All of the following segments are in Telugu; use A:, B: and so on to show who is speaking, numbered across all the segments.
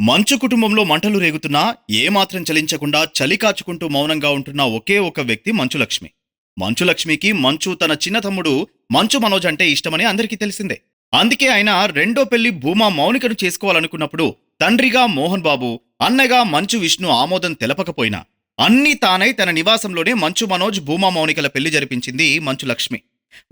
A: మంచు కుటుంబంలో మంటలు రేగుతున్నా ఏమాత్రం చలించకుండా చలి కాచుకుంటూ మౌనంగా ఉంటున్న ఒకే ఒక వ్యక్తి మంచులక్ష్మి. మంచులక్ష్మికి మంచు తన చిన్న తమ్ముడు మంచు మనోజ్ అంటే ఇష్టమని అందరికీ తెలిసిందే. అందుకే ఆయన రెండో పెళ్లి భూమా మౌనికను చేసుకోవాలనుకున్నప్పుడు తండ్రిగా మోహన్ బాబు, అన్నగా మంచు విష్ణు ఆమోదం తెలపకపోయినా అన్నీ తానై తన నివాసంలోనే మంచు మనోజ్, భూమా మౌనికల పెళ్లి జరిపించింది మంచులక్ష్మి.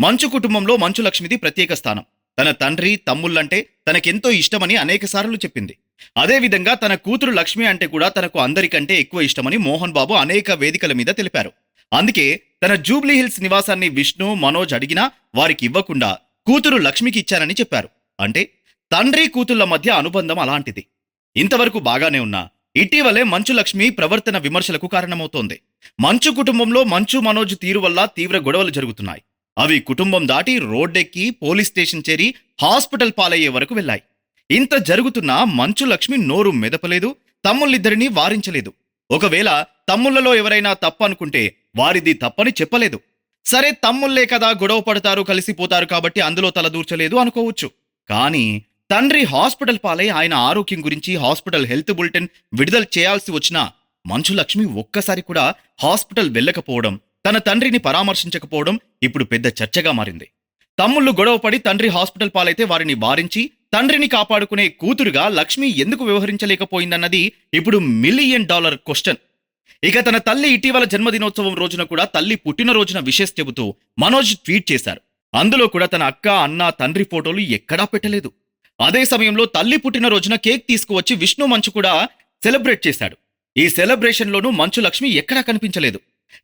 A: మంచు కుటుంబంలో మంచులక్ష్మిది ప్రత్యేక స్థానం. తన తండ్రి, తమ్ముళ్ళంటే తనకెంతో ఇష్టమని అనేకసార్లు చెప్పింది. అదేవిధంగా తన కూతురు లక్ష్మి అంటే కూడా తనకు అందరికంటే ఎక్కువ ఇష్టమని మోహన్ బాబు అనేక వేదికల మీద తెలిపారు. అందుకే తన జూబ్లీ హిల్స్ నివాసాన్ని విష్ణు, మనోజ్ అడిగినా వారికి ఇవ్వకుండా కూతురు లక్ష్మికి ఇచ్చానని చెప్పారు. అంటే తండ్రి కూతుళ్ల మధ్య అనుబంధం అలాంటిది. ఇంతవరకు బాగానే ఉన్నా ఇటీవలే మంచు లక్ష్మి ప్రవర్తన విమర్శలకు కారణమవుతోంది. మంచు కుటుంబంలో మంచు మనోజ్ తీరు వల్ల తీవ్ర గొడవలు జరుగుతున్నాయి. అవి కుటుంబం దాటి రోడ్డెక్కి పోలీస్ స్టేషన్ చేరి హాస్పిటల్ పాలయ్యే వరకు వెళ్లాయి. ఇంత జరుగుతున్నా మంచు లక్ష్మి నోరు మెదపలేదు, తమ్ముళ్ళిద్దరినీ వారించలేదు. ఒకవేళ తమ్ముళ్లలో ఎవరైనా తప్పనుకుంటే వారిది తప్పని చెప్పలేదు. సరే, తమ్ముళ్లే కదా, గొడవ పడతారు, కలిసిపోతారు కాబట్టి అందులో తలదూర్చలేదు అనుకోవచ్చు. కానీ తండ్రి హాస్పిటల్ పాలై ఆయన ఆరోగ్యం గురించి హాస్పిటల్ హెల్త్ బులెటిన్ విడుదల చేయాల్సి వచ్చినా మంచు లక్ష్మి ఒక్కసారి కూడా హాస్పిటల్ వెళ్ళకపోవడం, తన తండ్రిని పరామర్శించకపోవడం ఇప్పుడు పెద్ద చర్చగా మారింది. తమ్ముళ్ళు గొడవపడి తండ్రి హాస్పిటల్ పాలైతే వారిని వారించి తండ్రిని కాపాడుకునే కూతురుగా లక్ష్మి ఎందుకు వ్యవహరించలేకపోయిందన్నది ఇప్పుడు $1 మిలియన్ క్వశ్చన్. ఇక తన తల్లి ఇటీవల జన్మదినోత్సవం రోజున కూడా తల్లి పుట్టినరోజున విషెస్ చెబుతూ మనోజ్ ట్వీట్ చేశారు. అందులో కూడా తన అక్క, అన్న, తండ్రి ఫోటోలు ఎక్కడా పెట్టలేదు. అదే సమయంలో తల్లి పుట్టినరోజున కేక్ తీసుకువచ్చి విష్ణు, మంచు కూడా సెలబ్రేట్ చేశాడు. ఈ సెలబ్రేషన్లోనూ మంచు లక్ష్మి ఎక్కడా కనిపించలేదు.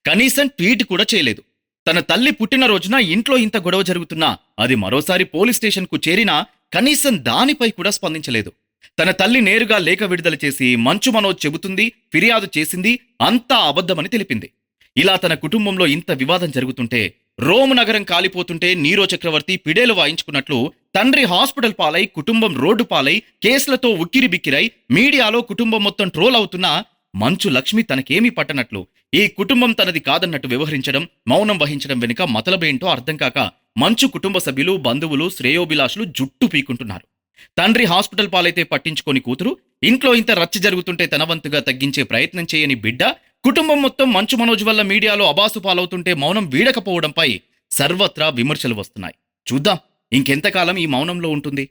A: కనీసం ట్వీట్ కూడా చేయలేదు. తన తల్లి పుట్టినరోజున ఇంట్లో ఇంత గొడవ జరుగుతున్నా, అది మరోసారి పోలీస్ స్టేషన్కు చేరినా కనీసం దానిపై కూడా స్పందించలేదు. తన తల్లి నేరుగా లేఖ విడుదల చేసి మంచు మనోజ్ చెబుతుంది, ఫిర్యాదు చేసింది అంతా అబద్ధమని తెలిపింది. ఇలా తన కుటుంబంలో ఇంత వివాదం జరుగుతుంటే, రోమ్ నగరం కాలిపోతుంటే నీరో చక్రవర్తి పిడేలు వాయించుకున్నట్లు తండ్రి హాస్పిటల్ పాలై, కుటుంబం రోడ్డు పాలై, కేసులతో ఉక్కిరిబిక్కిరై మీడియాలో కుటుంబం మొత్తం ట్రోల్ అవుతున్నా మంచు లక్ష్మి తనకేమీ పట్టనట్లు, ఈ కుటుంబం తనది కాదన్నట్టు వ్యవహరించడం, మౌనం వహించడం వెనుక మతలబేంటో అర్థం కాక మంచు కుటుంబ సభ్యులు, బంధువులు, శ్రేయోభిలాషులు జుట్టు పీకుంటున్నారు. తండ్రి హాస్పిటల్ పాలైతే పట్టించుకోని కూతురు, ఇంట్లో ఇంత రచ్చ జరుగుతుంటే తన వంతుగా తగ్గించే ప్రయత్నం చేయని బిడ్డ, కుటుంబం మొత్తం మంచు మనోజ్ వల్ల మీడియాలో అబాసు పాలవుతుంటే మౌనం వీడకపోవడంపై సర్వత్రా విమర్శలు వస్తున్నాయి. చూద్దాం ఇంకెంతకాలం ఈ మౌనంలో ఉంటుంది.